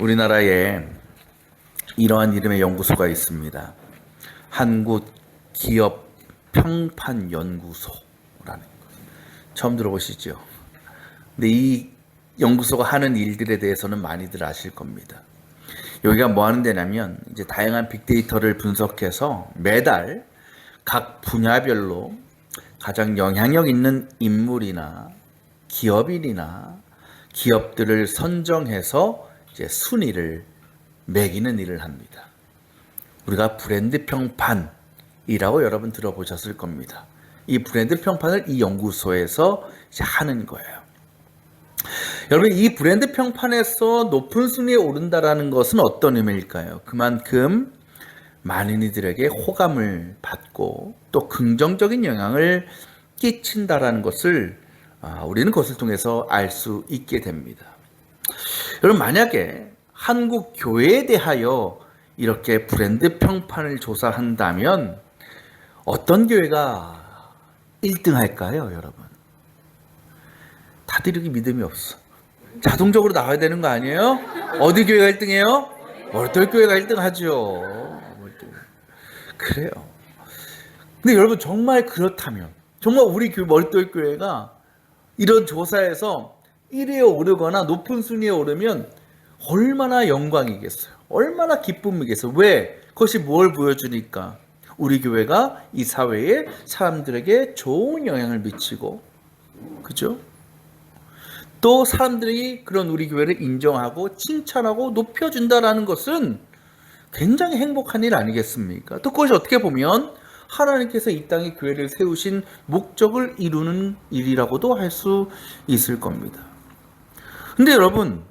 우리나라에 이러한 이름의 연구소가 있습니다. 한국기업평판연구소라는 거. 처음 들어보시죠? 근데 이 연구소가 하는 일들에 대해서는 많이들 아실 겁니다. 여기가 뭐 하는 데냐면 이제 다양한 빅데이터를 분석해서 매달 각 분야별로 가장 영향력 있는 인물이나 기업인이나 기업들을 선정해서 이제 순위를 매기는 일을 합니다. 우리가 브랜드 평판이라고 여러분 들어보셨을 겁니다. 이 브랜드 평판을 이 연구소에서 이제 하는 거예요. 여러분, 이 브랜드 평판에서 높은 순위에 오른다라는 것은 어떤 의미일까요? 그만큼 많은 이들에게 호감을 받고 또 긍정적인 영향을 끼친다라는 것을 우리는 그것을 통해서 알 수 있게 됩니다. 여러분, 만약에 한국 교회에 대하여 이렇게 브랜드 평판을 조사한다면 어떤 교회가 1등 할까요, 여러분? 다들 이렇게 믿음이 없어. 자동적으로 나와야 되는 거 아니에요? 어디 교회가 1등이에요? 월돌 교회가 1등 하죠. 그래요. 근데 여러분, 정말 그렇다면, 정말 우리 월돌 교회가 이런 조사에서 1위에 오르거나 높은 순위에 오르면 얼마나 영광이겠어요. 얼마나 기쁨이겠어요. 왜? 그것이 뭘 보여주니까? 우리 교회가 이 사회에 사람들에게 좋은 영향을 미치고, 그죠? 또 사람들이 그런 우리 교회를 인정하고 칭찬하고 높여준다라는 것은 굉장히 행복한 일 아니겠습니까? 또 그것이 어떻게 보면 하나님께서 이 땅에 교회를 세우신 목적을 이루는 일이라고도 할 수 있을 겁니다. 근데 여러분,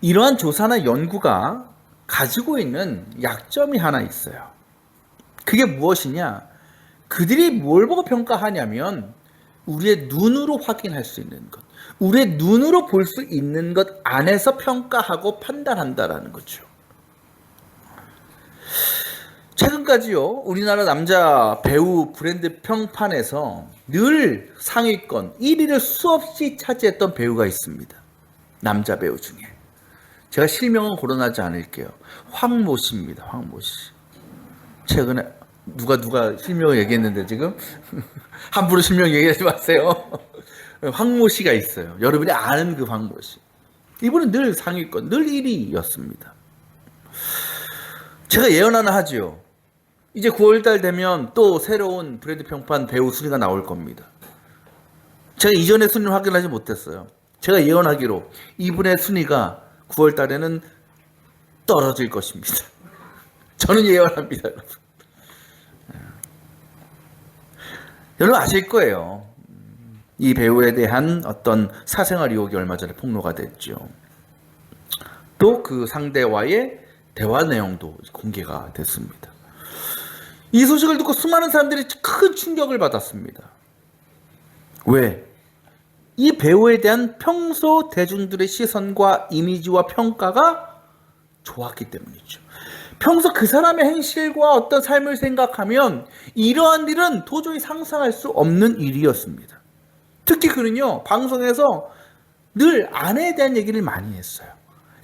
이러한 조사나 연구가 가지고 있는 약점이 하나 있어요. 그게 무엇이냐? 그들이 뭘 보고 평가하냐면 우리의 눈으로 확인할 수 있는 것, 우리의 눈으로 볼 수 있는 것 안에서 평가하고 판단한다라는 거죠. 최근까지요, 우리나라 남자 배우 브랜드 평판에서 늘 상위권 1위를 수없이 차지했던 배우가 있습니다. 남자 배우 중에. 제가 실명은 거론하지 않을게요. 황모 씨입니다. 황모 씨. 최근에 누가 실명을 얘기했는데 지금 함부로 실명 얘기하지 마세요. 황모 씨가 있어요. 여러분이 아는 그 황모 씨. 이분은 늘 상위권, 늘 1위였습니다. 제가 예언 하나 하죠. 이제 9월달 되면 또 새로운 브랜드 평판 배우 순위가 나올 겁니다. 제가 이전의 순위를 확인하지 못했어요. 제가 예언하기로 이분의 순위가 9월달에는 떨어질 것입니다. 저는 예언합니다, 여러분. 여러분 아실 거예요. 이 배우에 대한 어떤 사생활 의혹이 얼마 전에 폭로가 됐죠. 또 그 상대와의 대화 내용도 공개가 됐습니다. 이 소식을 듣고 수많은 사람들이 큰 충격을 받았습니다. 왜? 이 배우에 대한 평소 대중들의 시선과 이미지와 평가가 좋았기 때문이죠. 평소 그 사람의 행실과 어떤 삶을 생각하면 이러한 일은 도저히 상상할 수 없는 일이었습니다. 특히 그는요, 방송에서 늘 아내에 대한 얘기를 많이 했어요.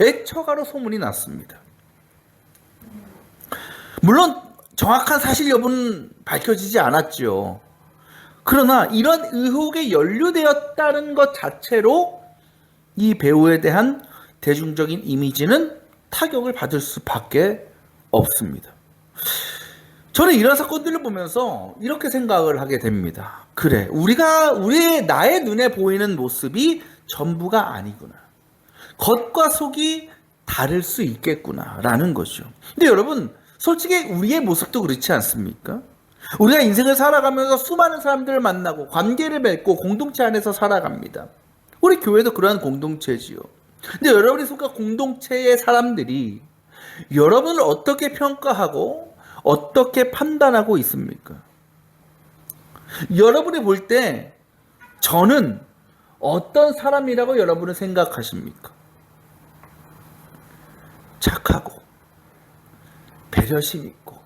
애처가로 소문이 났습니다. 물론 정확한 사실 여부는 밝혀지지 않았죠. 그러나 이런 의혹에 연루되었다는 것 자체로 이 배우에 대한 대중적인 이미지는 타격을 받을 수밖에 없습니다. 저는 이런 사건들을 보면서 이렇게 생각을 하게 됩니다. 그래, 나의 눈에 보이는 모습이 전부가 아니구나. 겉과 속이 다를 수 있겠구나라는 거죠. 근데 여러분, 솔직히 우리의 모습도 그렇지 않습니까? 우리가 인생을 살아가면서 수많은 사람들을 만나고 관계를 맺고 공동체 안에서 살아갑니다. 우리 교회도 그러한 공동체지요. 근데 여러분이 속한 공동체의 사람들이 여러분을 어떻게 평가하고 어떻게 판단하고 있습니까? 여러분이 볼 때 저는 어떤 사람이라고 여러분은 생각하십니까? 착하고 배려심 있고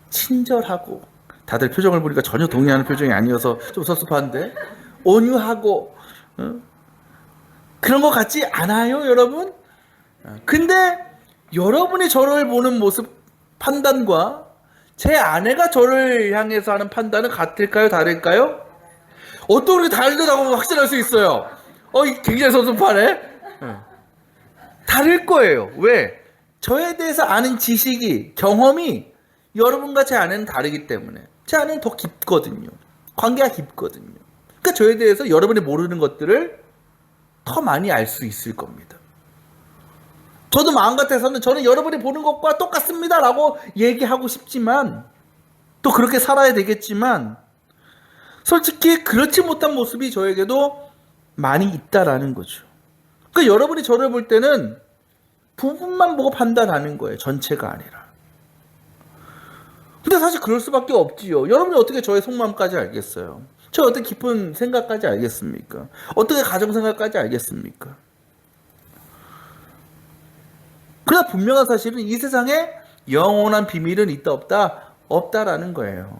친절하고, 다들 표정을 보니까 전혀 동의하는 표정이 아니어서 좀 섭섭한데, 온유하고 그런 것 같지 않아요, 여러분? 근데 여러분이 저를 보는 모습 판단과 제 아내가 저를 향해서 하는 판단은 같을까요? 다를까요? 어떤 게 다르다고 확신할 수 있어요? 굉장히 섭섭하네? 다를 거예요. 왜? 저에 대해서 아는 지식이, 경험이 여러분과 제 아내는 다르기 때문에. 제 아내는 더 깊거든요. 관계가 깊거든요. 그러니까 저에 대해서 여러분이 모르는 것들을 더 많이 알 수 있을 겁니다. 저도 마음 같아서는 저는 여러분이 보는 것과 똑같습니다 라고 얘기하고 싶지만, 또 그렇게 살아야 되겠지만, 솔직히 그렇지 못한 모습이 저에게도 많이 있다라는 거죠. 그러니까 여러분이 저를 볼 때는 부분만 보고 판단하는 거예요. 전체가 아니라. 근데 사실 그럴 수밖에 없지요. 여러분이 어떻게 저의 속마음까지 알겠어요? 저 어떻게 깊은 생각까지 알겠습니까? 어떻게 가정생활까지 알겠습니까? 그러나 분명한 사실은 이 세상에 영원한 비밀은 있다 없다? 없다라는 거예요.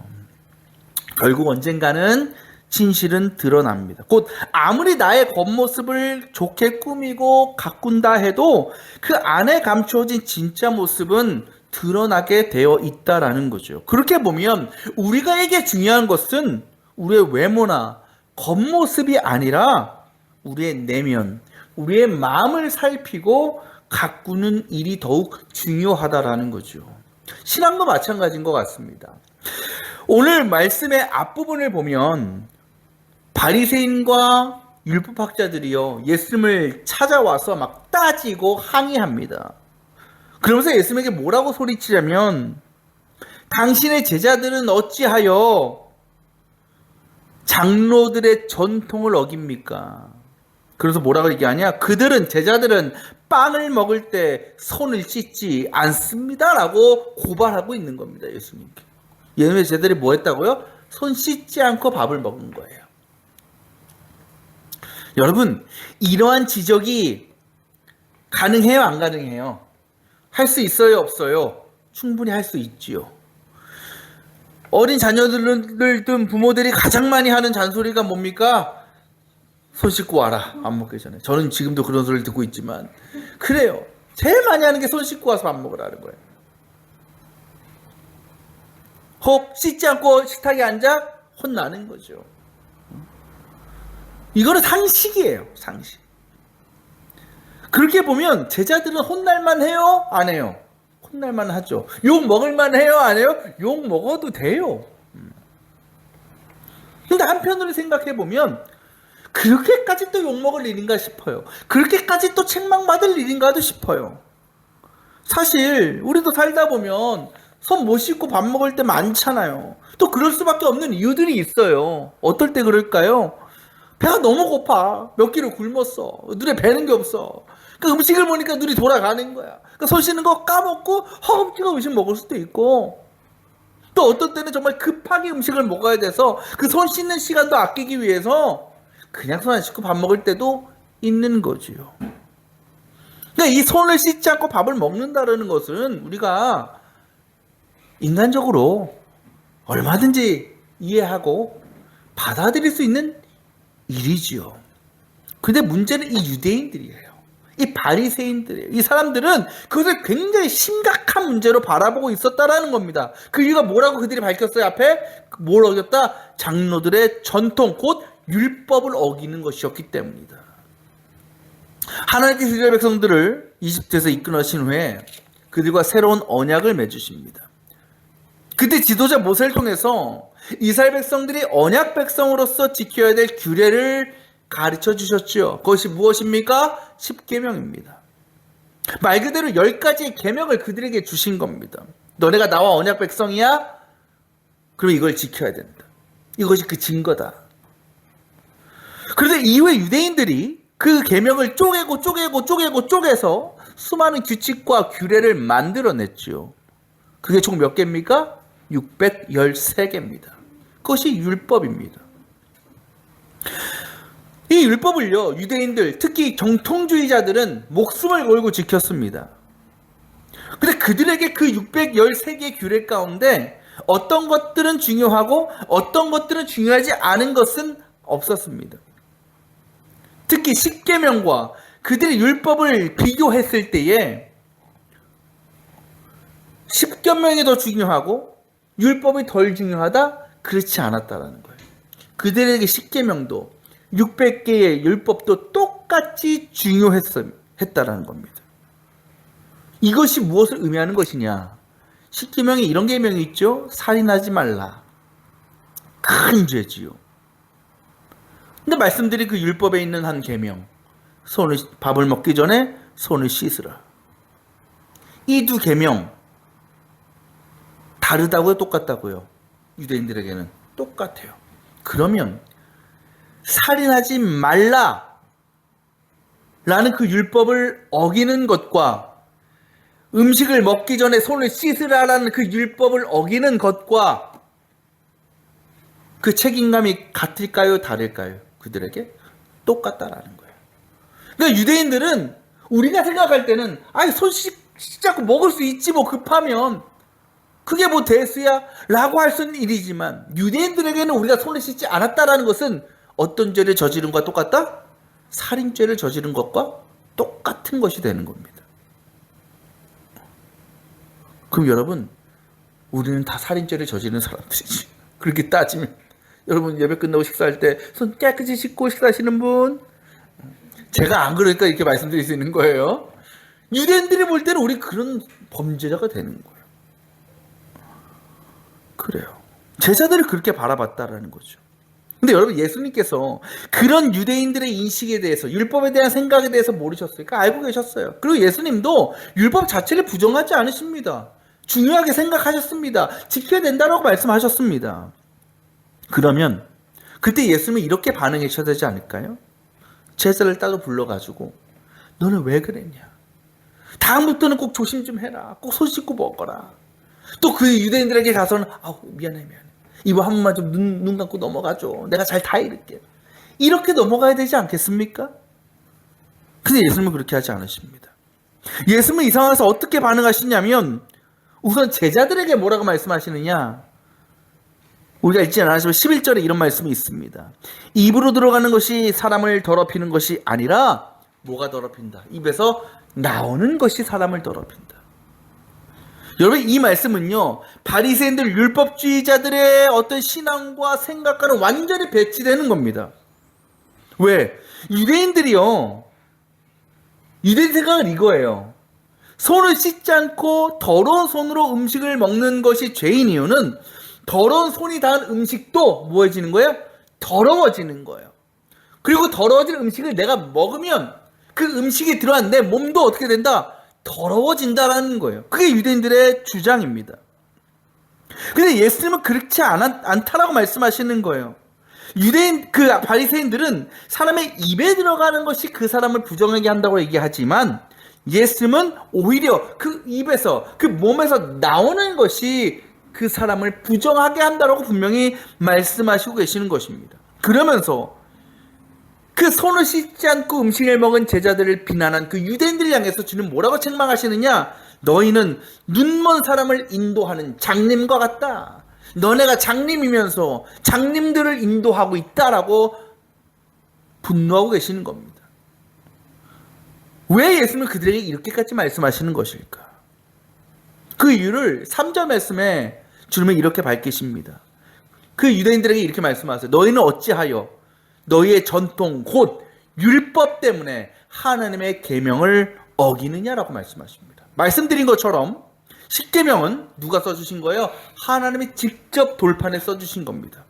결국 언젠가는 진실은 드러납니다. 곧 아무리 나의 겉모습을 좋게 꾸미고 가꾼다 해도 그 안에 감추어진 진짜 모습은 드러나게 되어 있다라는 거죠. 그렇게 보면 우리가에게 중요한 것은 우리의 외모나 겉모습이 아니라 우리의 내면, 우리의 마음을 살피고 가꾸는 일이 더욱 중요하다라는 거죠. 신앙도 마찬가지인 것 같습니다. 오늘 말씀의 앞부분을 보면 바리새인과 율법학자들이요 예수님을 찾아와서 막 따지고 항의합니다. 그러면서 예수님에게 뭐라고 소리치냐면 당신의 제자들은 어찌하여 장로들의 전통을 어깁니까? 그래서 뭐라고 얘기하냐? 제자들은 빵을 먹을 때 손을 씻지 않습니다 라고 고발하고 있는 겁니다. 예수님께. 예수님의 제자들이 뭐 했다고요? 손 씻지 않고 밥을 먹은 거예요. 여러분, 이러한 지적이 가능해요? 안 가능해요? 할 수 있어요? 없어요? 충분히 할 수 있지요. 어린 자녀들을 둔 부모들이 가장 많이 하는 잔소리가 뭡니까? 손 씻고 와라. 밥 먹기 전에. 저는 지금도 그런 소리를 듣고 있지만 그래요. 제일 많이 하는 게 손 씻고 와서 밥 먹으라는 거예요. 혹 씻지 않고 식탁에 앉아? 혼나는 거죠. 이거는 상식이에요. 상식. 그렇게 보면 제자들은 혼날만 해요? 안 해요? 혼날만 하죠. 욕 먹을만 해요? 안 해요? 욕 먹어도 돼요. 근데 한편으로 생각해 보면 그렇게까지 또 욕먹을 일인가 싶어요. 그렇게까지 또 책망받을 일인가도 싶어요. 사실 우리도 살다 보면 손 못 씻고 밥 먹을 때 많잖아요. 또 그럴 수밖에 없는 이유들이 있어요. 어떨 때 그럴까요? 배가 너무 고파. 몇 끼를 굶었어. 눈에 뵈는 게 없어. 그 음식을 보니까 눈이 돌아가는 거야. 그러니까 손 씻는 거 까먹고 허겁지겁 음식 먹을 수도 있고, 또 어떤 때는 정말 급하게 음식을 먹어야 돼서 그 손 씻는 시간도 아끼기 위해서 그냥 손 안 씻고 밥 먹을 때도 있는 거지요. 그러니까 이 손을 씻지 않고 밥을 먹는다는 것은 우리가 인간적으로 얼마든지 이해하고 받아들일 수 있는 일이지요. 근데 문제는 이 유대인들이에요. 이 바리새인들이에요. 이 사람들은 그것을 굉장히 심각한 문제로 바라보고 있었다라는 겁니다. 그 이유가 뭐라고 그들이 밝혔어요? 앞에 뭘 어겼다? 장로들의 전통, 곧 율법을 어기는 것이었기 때문이다. 하나님께서 이스라엘 백성들을 이집트에서 이끌어내신 후에 그들과 새로운 언약을 맺으십니다. 그때 지도자 모세를 통해서 이스라엘 백성들이 언약 백성으로서 지켜야 될 규례를 가르쳐 주셨죠. 그것이 무엇입니까? 10계명입니다. 말 그대로 10가지의 계명을 그들에게 주신 겁니다. 너네가 나와 언약 백성이야? 그럼 이걸 지켜야 된다. 이것이 그 증거다. 그런데 이후에 유대인들이 그 계명을 쪼개서 수많은 규칙과 규례를 만들어냈죠. 그게 총 몇 개입니까? 613개입니다. 그것이 율법입니다. 이 율법을요, 유대인들, 특히 정통주의자들은 목숨을 걸고 지켰습니다. 근데 그들에게 그 613개의 규례 가운데 어떤 것들은 중요하고 어떤 것들은 중요하지 않은 것은 없었습니다. 특히 10계명과 그들의 율법을 비교했을 때에 십계명이 더 중요하고 율법이 덜 중요하다? 그렇지 않았다라는 거예요. 그들에게 십계명도 600개의 율법도 똑같이 중요했다라는 겁니다. 이것이 무엇을 의미하는 것이냐? 십계명에 이런 계명이 있죠. 살인하지 말라. 큰 죄지요. 근데 말씀드린 그 율법에 있는 한 계명, 밥을 먹기 전에 손을 씻으라. 이 두 계명 다르다고요? 똑같다고요? 유대인들에게는 똑같아요. 그러면 살인하지 말라 라는 그 율법을 어기는 것과 음식을 먹기 전에 손을 씻으라라는 그 율법을 어기는 것과 그 책임감이 같을까요? 다를까요? 그들에게 똑같다라는 거예요. 그러니까 유대인들은 우리가 생각할 때는 손 씻자고 먹을 수 있지 뭐 급하면 그게 뭐 대수야? 라고 할 수는 일이지만 유대인들에게는 우리가 손을 씻지 않았다라는 것은 어떤 죄를 저지른 것과 똑같다? 살인죄를 저지른 것과 똑같은 것이 되는 겁니다. 그럼 여러분, 우리는 다 살인죄를 저지른 사람들이지. 그렇게 따지면 여러분 예배 끝나고 식사할 때 손 깨끗이 씻고 식사하시는 분? 제가 안 그러니까 이렇게 말씀드릴 수 있는 거예요. 유대인들이 볼 때는 우리 그런 범죄자가 되는 거예요. 그래요. 제자들을 그렇게 바라봤다라는 거죠. 근데 여러분 예수님께서 그런 유대인들의 인식에 대해서 율법에 대한 생각에 대해서 모르셨을까? 알고 계셨어요. 그리고 예수님도 율법 자체를 부정하지 않으십니다. 중요하게 생각하셨습니다. 지켜야 된다라고 말씀하셨습니다. 그러면 그때 예수님은 이렇게 반응하셔야 되지 않을까요? 제자를 따로 불러가지고 너는 왜 그랬냐? 다음부터는 꼭 조심 좀 해라. 꼭 손 씻고 먹어라. 또 그 유대인들에게 가서는 미안해. 이거 한 번만 좀 눈 감고 넘어가줘. 내가 잘 다 잃을게. 이렇게 넘어가야 되지 않겠습니까? 근데 예수님은 그렇게 하지 않으십니다. 예수님은 이 상황에서 어떻게 반응하시냐면 우선 제자들에게 뭐라고 말씀하시느냐? 우리가 읽지 않았지만 11절에 이런 말씀이 있습니다. 입으로 들어가는 것이 사람을 더럽히는 것이 아니라 뭐가 더럽힌다? 입에서 나오는 것이 사람을 더럽힌다. 여러분 이 말씀은요 바리새인들 율법주의자들의 어떤 신앙과 생각과는 완전히 배치되는 겁니다. 왜? 유대인들이요 유대인 생각은 이거예요. 손을 씻지 않고 더러운 손으로 음식을 먹는 것이 죄인 이유는 더러운 손이 닿은 음식도 뭐해지는 거예요? 더러워지는 거예요. 그리고 더러워진 음식을 내가 먹으면 그 음식이 들어간 내 몸도 어떻게 된다? 더러워진다라는 거예요. 그게 유대인들의 주장입니다. 근데 예수님은 그렇지 않다라고 말씀하시는 거예요. 그 바리새인들은 사람의 입에 들어가는 것이 그 사람을 부정하게 한다고 얘기하지만 예수님은 오히려 그 입에서 그 몸에서 나오는 것이 그 사람을 부정하게 한다라고 분명히 말씀하시고 계시는 것입니다. 그러면서 그 손을 씻지 않고 음식을 먹은 제자들을 비난한 그 유대인들을 향해서 주는 뭐라고 책망하시느냐? 너희는 눈먼 사람을 인도하는 장님과 같다. 너네가 장님이면서 장님들을 인도하고 있다라고 분노하고 계시는 겁니다. 왜 예수님은 그들에게 이렇게까지 말씀하시는 것일까? 그 이유를 3절 말씀에 주님은 이렇게 밝히십니다. 그 유대인들에게 이렇게 말씀하세요. 너희는 어찌하여 너희의 전통 곧 율법 때문에 하나님의 계명을 어기느냐라고 말씀하십니다. 말씀드린 것처럼 십계명은 누가 써주신 거예요? 하나님이 직접 돌판에 써주신 겁니다.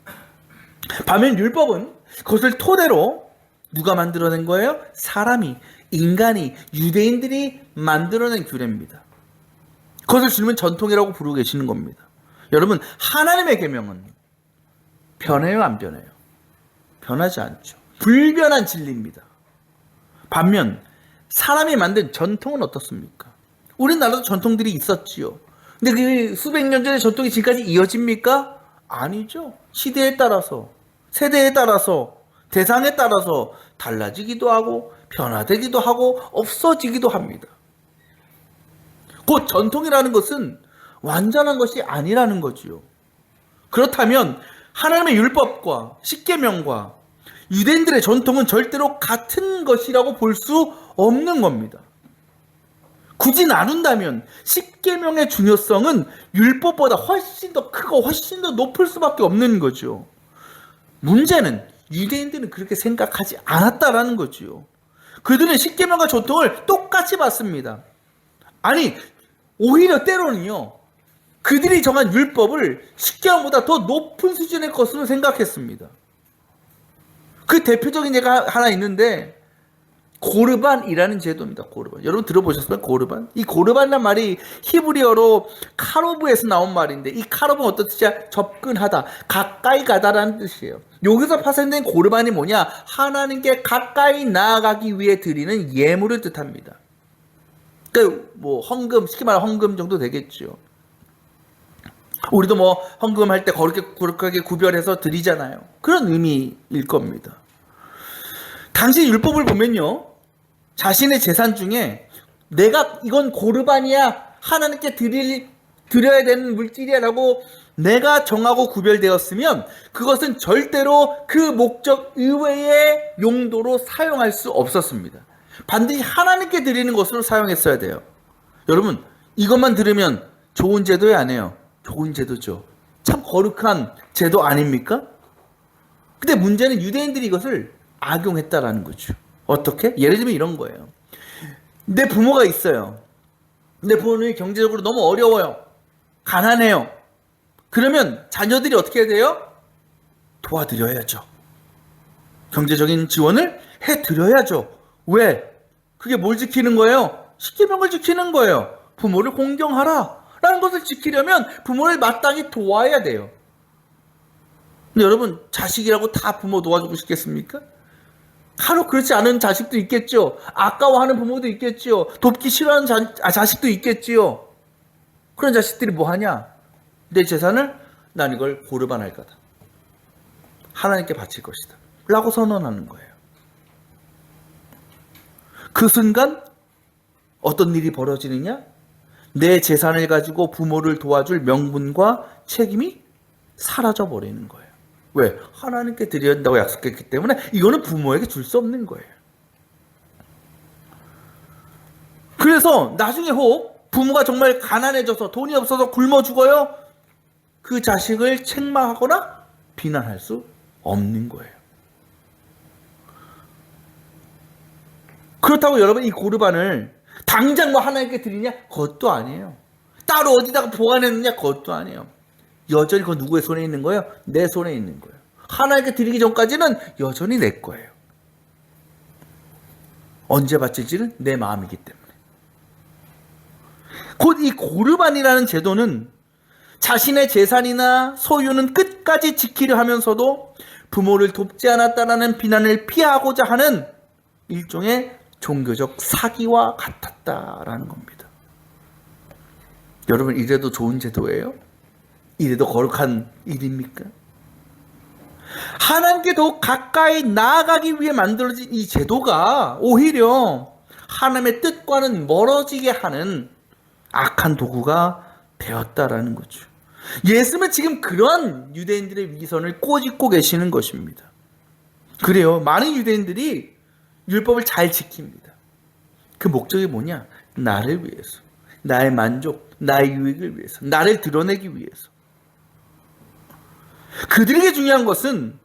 반면 율법은 그것을 토대로 누가 만들어낸 거예요? 사람이, 인간이, 유대인들이 만들어낸 규례입니다. 그것을 주님은 전통이라고 부르고 계시는 겁니다. 여러분 하나님의 계명은 변해요 안 변해요? 변하지 않죠. 불변한 진리입니다. 반면 사람이 만든 전통은 어떻습니까? 우리나라도 전통들이 있었지요. 근데 그 수백 년 전의 전통이 지금까지 이어집니까? 아니죠. 시대에 따라서, 세대에 따라서, 대상에 따라서 달라지기도 하고 변화되기도 하고 없어지기도 합니다. 곧 전통이라는 것은 완전한 것이 아니라는 거지요. 그렇다면 하나님의 율법과 십계명과 유대인들의 전통은 절대로 같은 것이라고 볼 수 없는 겁니다. 굳이 나눈다면 10계명의 중요성은 율법보다 훨씬 더 크고 훨씬 더 높을 수밖에 없는 거죠. 문제는 유대인들은 그렇게 생각하지 않았다라는 거죠. 그들은 10계명과 전통을 똑같이 봤습니다. 아니, 오히려 때로는요, 그들이 정한 율법을 10계명보다 더 높은 수준의 것으로 생각했습니다. 그 대표적인 예가 하나 있는데, 고르반이라는 제도입니다. 고르반. 여러분 들어보셨어요? 고르반? 이 고르반이란 말이 히브리어로 카로브에서 나온 말인데, 이 카로브는 어떤 뜻이야? 접근하다, 가까이 가다라는 뜻이에요. 여기서 파생된 고르반이 뭐냐? 하나님께 가까이 나아가기 위해 드리는 예물을 뜻합니다. 그러니까 뭐 헌금, 쉽게 말하면 헌금 정도 되겠죠. 우리도 뭐 헌금할 때 거룩하게 구별해서 드리잖아요. 그런 의미일 겁니다. 당시 율법을 보면요, 자신의 재산 중에 내가 이건 고르반이야, 하나님께 드려야 되는 물질이야 라고 내가 정하고 구별되었으면 그것은 절대로 그 목적 이외의 용도로 사용할 수 없었습니다. 반드시 하나님께 드리는 것으로 사용했어야 돼요. 여러분, 이것만 들으면 좋은 제도에 안 해요. 좋은 제도죠. 참 거룩한 제도 아닙니까? 근데 문제는 유대인들이 이것을 악용했다라는 거죠. 어떻게? 예를 들면 이런 거예요. 내 부모가 있어요. 내 부모님이 경제적으로 너무 어려워요. 가난해요. 그러면 자녀들이 어떻게 해야 돼요? 도와드려야죠. 경제적인 지원을 해드려야죠. 왜? 그게 뭘 지키는 거예요? 10계명을 지키는 거예요. 부모를 공경하라 라는 것을 지키려면 부모를 마땅히 도와야 돼요. 근데 여러분, 자식이라고 다 부모 도와주고 싶겠습니까? 간혹 그렇지 않은 자식도 있겠죠. 아까워하는 부모도 있겠죠. 돕기 싫어하는 자식도 있겠지요. 그런 자식들이 뭐 하냐? 내 재산을 난 이걸 고르반할 거다, 하나님께 바칠 것이다 라고 선언하는 거예요. 그 순간 어떤 일이 벌어지느냐? 내 재산을 가지고 부모를 도와줄 명분과 책임이 사라져 버리는 거예요. 왜? 하나님께 드려야 한다고 약속했기 때문에 이거는 부모에게 줄 수 없는 거예요. 그래서 나중에 혹 부모가 정말 가난해져서 돈이 없어서 굶어 죽어요? 그 자식을 책망하거나 비난할 수 없는 거예요. 그렇다고 여러분, 이 고르반을 당장 뭐 하나님께 드리냐? 그것도 아니에요. 따로 어디다가 보관했느냐? 그것도 아니에요. 여전히 그건 누구의 손에 있는 거예요? 내 손에 있는 거예요. 하나님께 드리기 전까지는 여전히 내 거예요. 언제 바칠지는 내 마음이기 때문에. 곧 이 고르반이라는 제도는 자신의 재산이나 소유는 끝까지 지키려 하면서도 부모를 돕지 않았다라는 비난을 피하고자 하는 일종의 종교적 사기와 같았다라는 겁니다. 여러분, 이래도 좋은 제도예요? 이래도 거룩한 일입니까? 하나님께 더욱 가까이 나아가기 위해 만들어진 이 제도가 오히려 하나님의 뜻과는 멀어지게 하는 악한 도구가 되었다라는 거죠. 예수님은 지금 그런 유대인들의 위선을 꼬집고 계시는 것입니다. 그래요. 많은 유대인들이 율법을 잘 지킵니다. 그 목적이 뭐냐? 나를 위해서, 나의 만족, 나의 유익을 위해서, 나를 드러내기 위해서. 그들에게 중요한 것은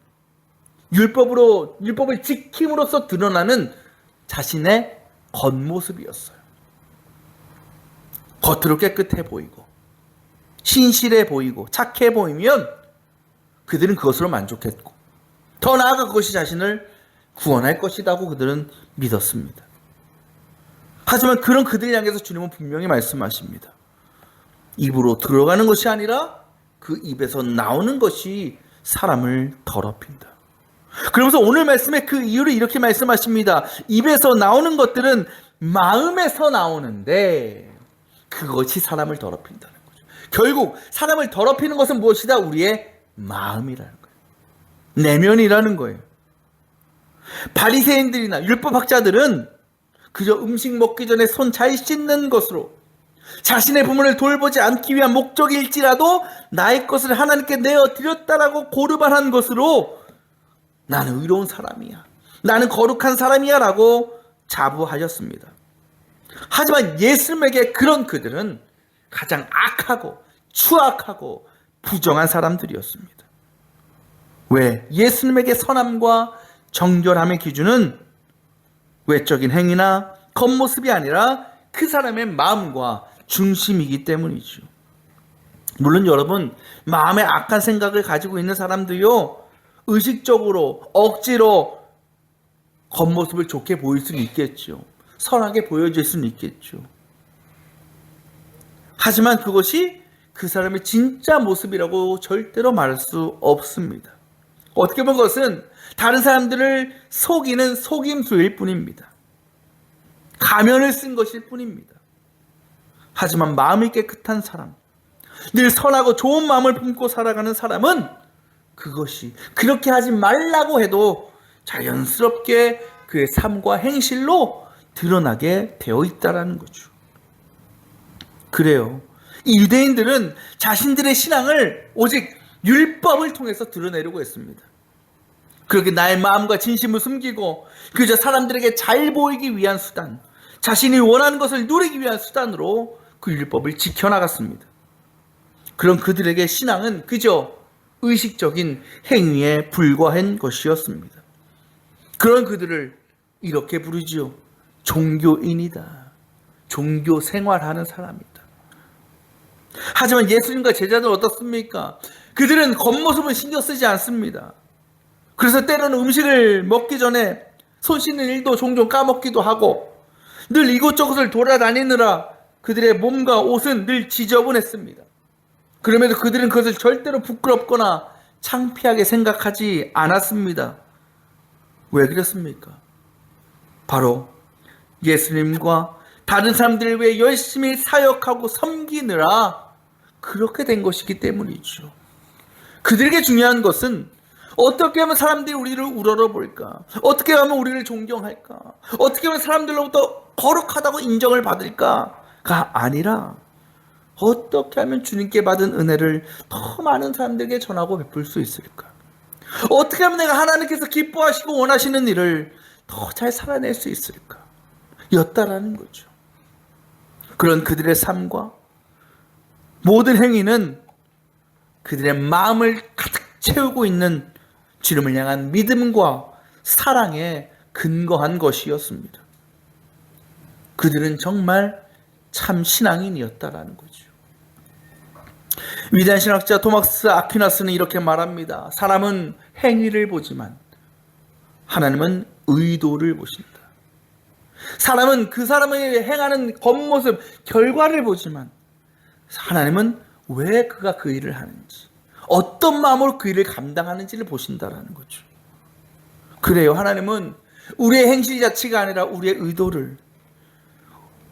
율법을 지킴으로써 드러나는 자신의 겉모습이었어요. 겉으로 깨끗해 보이고 신실해 보이고 착해 보이면 그들은 그것으로 만족했고, 더 나아가 그것이 자신을 구원할 것이라고 그들은 믿었습니다. 하지만 그런 그들을 향해서 주님은 분명히 말씀하십니다. 입으로 들어가는 것이 아니라 그 입에서 나오는 것이 사람을 더럽힌다. 그러면서 오늘 말씀에 그 이유를 이렇게 말씀하십니다. 입에서 나오는 것들은 마음에서 나오는데 그것이 사람을 더럽힌다는 거죠. 결국 사람을 더럽히는 것은 무엇이다? 우리의 마음이라는 거예요. 내면이라는 거예요. 바리새인들이나 율법학자들은 그저 음식 먹기 전에 손 잘 씻는 것으로, 자신의 부모를 돌보지 않기 위한 목적일지라도 나의 것을 하나님께 내어드렸다라고 고르반한 것으로 나는 의로운 사람이야, 나는 거룩한 사람이야 라고 자부하였습니다. 하지만 예수님에게 그런 그들은 가장 악하고 추악하고 부정한 사람들이었습니다. 왜? 예수님에게 선함과 정결함의 기준은 외적인 행위나 겉모습이 아니라 그 사람의 마음과 중심이기 때문이죠. 물론 여러분, 마음에 악한 생각을 가지고 있는 사람도요, 의식적으로 억지로 겉모습을 좋게 보일 수는 있겠죠. 선하게 보여질 수는 있겠죠. 하지만 그것이 그 사람의 진짜 모습이라고 절대로 말할 수 없습니다. 어떻게 보면 그것은 다른 사람들을 속이는 속임수일 뿐입니다. 가면을 쓴 것일 뿐입니다. 하지만 마음이 깨끗한 사람, 늘 선하고 좋은 마음을 품고 살아가는 사람은 그것이 그렇게 하지 말라고 해도 자연스럽게 그의 삶과 행실로 드러나게 되어 있다는 거죠. 그래요. 이 유대인들은 자신들의 신앙을 오직 율법을 통해서 드러내려고 했습니다. 그렇게 나의 마음과 진심을 숨기고 그저 사람들에게 잘 보이기 위한 수단, 자신이 원하는 것을 누리기 위한 수단으로 그 율법을 지켜나갔습니다. 그런 그들에게 신앙은 그저 의식적인 행위에 불과한 것이었습니다. 그런 그들을 이렇게 부르지요. 종교인이다. 종교 생활하는 사람이다. 하지만 예수님과 제자들은 어떻습니까? 그들은 겉모습은 신경 쓰지 않습니다. 그래서 때로는 음식을 먹기 전에 손 씻는 일도 종종 까먹기도 하고 늘 이곳저곳을 돌아다니느라 그들의 몸과 옷은 늘 지저분했습니다. 그럼에도 그들은 그것을 절대로 부끄럽거나 창피하게 생각하지 않았습니다. 왜 그렇습니까? 바로 예수님과 다른 사람들을 위해 열심히 사역하고 섬기느라 그렇게 된 것이기 때문이죠. 그들에게 중요한 것은 어떻게 하면 사람들이 우리를 우러러볼까? 어떻게 하면 우리를 존경할까? 어떻게 하면 사람들로부터 거룩하다고 인정을 받을까가 아니라 어떻게 하면 주님께 받은 은혜를 더 많은 사람들에게 전하고 베풀 수 있을까? 어떻게 하면 내가 하나님께서 기뻐하시고 원하시는 일을 더 잘 살아낼 수 있을까? 였다라는 거죠. 그런 그들의 삶과 모든 행위는 그들의 마음을 가득 채우고 있는 주님을 향한 믿음과 사랑에 근거한 것이었습니다. 그들은 정말 참 신앙인이었다라는 거죠. 위대한 신학자 토마스 아퀴나스는 이렇게 말합니다. 사람은 행위를 보지만 하나님은 의도를 보신다. 사람은 그 사람의 행하는 겉모습, 결과를 보지만 하나님은 왜 그가 그 일을 하는지, 어떤 마음으로 그 일을 감당하는지를 보신다라는 거죠. 그래요. 하나님은 우리의 행실 자체가 아니라 우리의 의도를,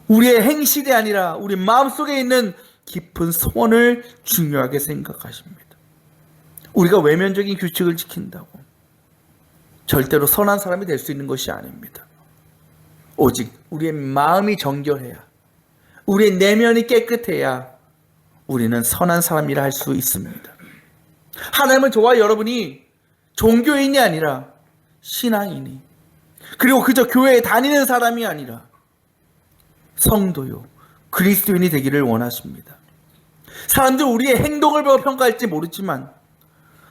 우리의 행실이 아니라 우리 마음속에 있는 깊은 소원을 중요하게 생각하십니다. 우리가 외면적인 규칙을 지킨다고 절대로 선한 사람이 될 수 있는 것이 아닙니다. 오직 우리의 마음이 정결해야, 우리의 내면이 깨끗해야 우리는 선한 사람이라 할 수 있습니다. 하나님은 저와 여러분이 종교인이 아니라 신앙인이, 그리고 그저 교회에 다니는 사람이 아니라 성도요, 그리스도인이 되기를 원하십니다. 사람들 우리의 행동을 보고 평가할지 모르지만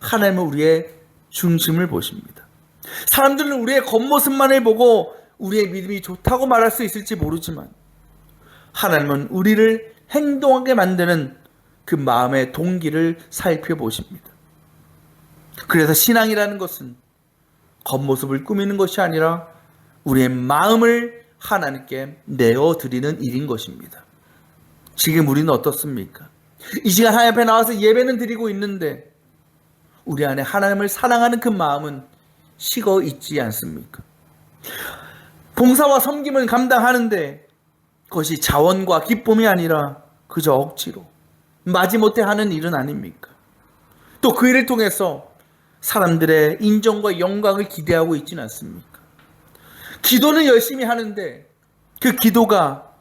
하나님은 우리의 중심을 보십니다. 사람들은 우리의 겉모습만을 보고 우리의 믿음이 좋다고 말할 수 있을지 모르지만 하나님은 우리를 행동하게 만드는 그 마음의 동기를 살펴보십니다. 그래서 신앙이라는 것은 겉모습을 꾸미는 것이 아니라 우리의 마음을 하나님께 내어드리는 일인 것입니다. 지금 우리는 어떻습니까? 이 시간 하나님 앞에 나와서 예배는 드리고 있는데 우리 안에 하나님을 사랑하는 그 마음은 식어 있지 않습니까? 봉사와 섬김은 감당하는데 그것이 자원과 기쁨이 아니라 그저 억지로 마지못해 하는 일은 아닙니까? 또 그 일을 통해서 사람들의 인정과 영광을 기대하고 있지는 않습니까? 기도는 열심히 하는데 그 기도가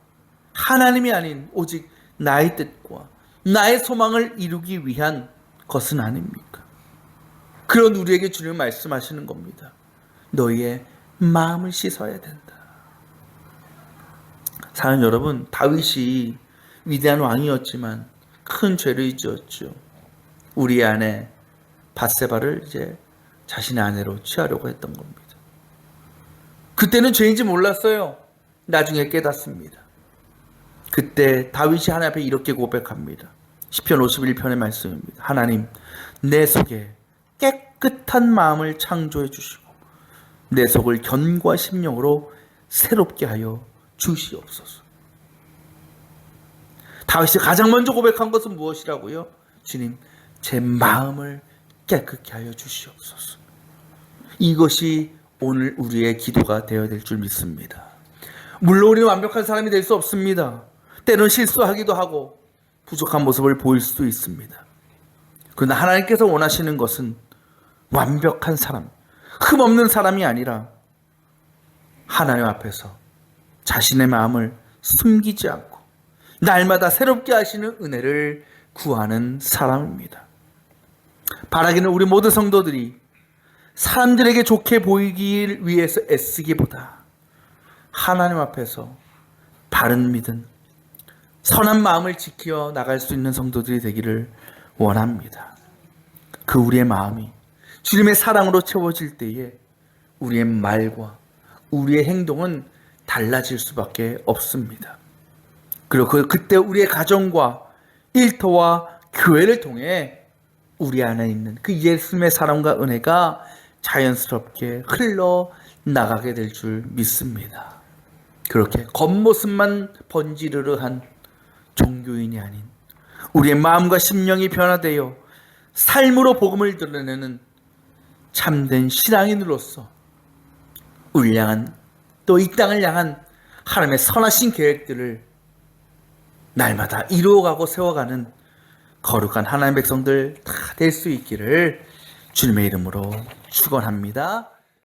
하나님이 아닌 오직 나의 뜻과 나의 소망을 이루기 위한 것은 아닙니까? 그런 우리에게 주님 말씀하시는 겁니다. 너희의 마음을 씻어야 된다. 사는 여러분, 다윗이 위대한 왕이었지만 큰 죄를 지었죠. 우리의 아내 밧세바를 이제 자신의 아내로 취하려고 했던 겁니다. 그때는 죄인지 몰랐어요. 나중에 깨닫습니다. 그때 다윗이 하나님 앞에 이렇게 고백합니다. 시편 51편의 말씀입니다. 하나님, 내 속에 깨끗한 마음을 창조해 주시고 내 속을 견고한 심령으로 새롭게 하여 주시옵소서. 다윗이 가장 먼저 고백한 것은 무엇이라고요? 주님, 제 마음을 깨끗게 하여 주시옵소서. 이것이 오늘 우리의 기도가 되어야 될 줄 믿습니다. 물론 우리는 완벽한 사람이 될 수 없습니다. 때로는 실수하기도 하고 부족한 모습을 보일 수도 있습니다. 그러나 하나님께서 원하시는 것은 완벽한 사람, 흠없는 사람이 아니라 하나님 앞에서 자신의 마음을 숨기지 않고 날마다 새롭게 하시는 은혜를 구하는 사람입니다. 바라기는 우리 모든 성도들이 사람들에게 좋게 보이기 위해서 애쓰기보다 하나님 앞에서 바른 믿음, 선한 마음을 지켜 나갈 수 있는 성도들이 되기를 원합니다. 그 우리의 마음이 주님의 사랑으로 채워질 때에 우리의 말과 우리의 행동은 달라질 수밖에 없습니다. 그리고 그때 우리의 가정과 일터와 교회를 통해 우리 안에 있는 그 예수님의 사랑과 은혜가 자연스럽게 흘러나가게 될 줄 믿습니다. 그렇게 겉모습만 번지르르한 종교인이 아닌 우리의 마음과 심령이 변화되어 삶으로 복음을 드러내는 참된 신앙인으로서 우리를 향한 또 이 땅을 향한 하나님의 선하신 계획들을 날마다 이루어가고 세워가는 거룩한 하나님의 백성들 다 될 수 있기를 주님의 이름으로 축원합니다.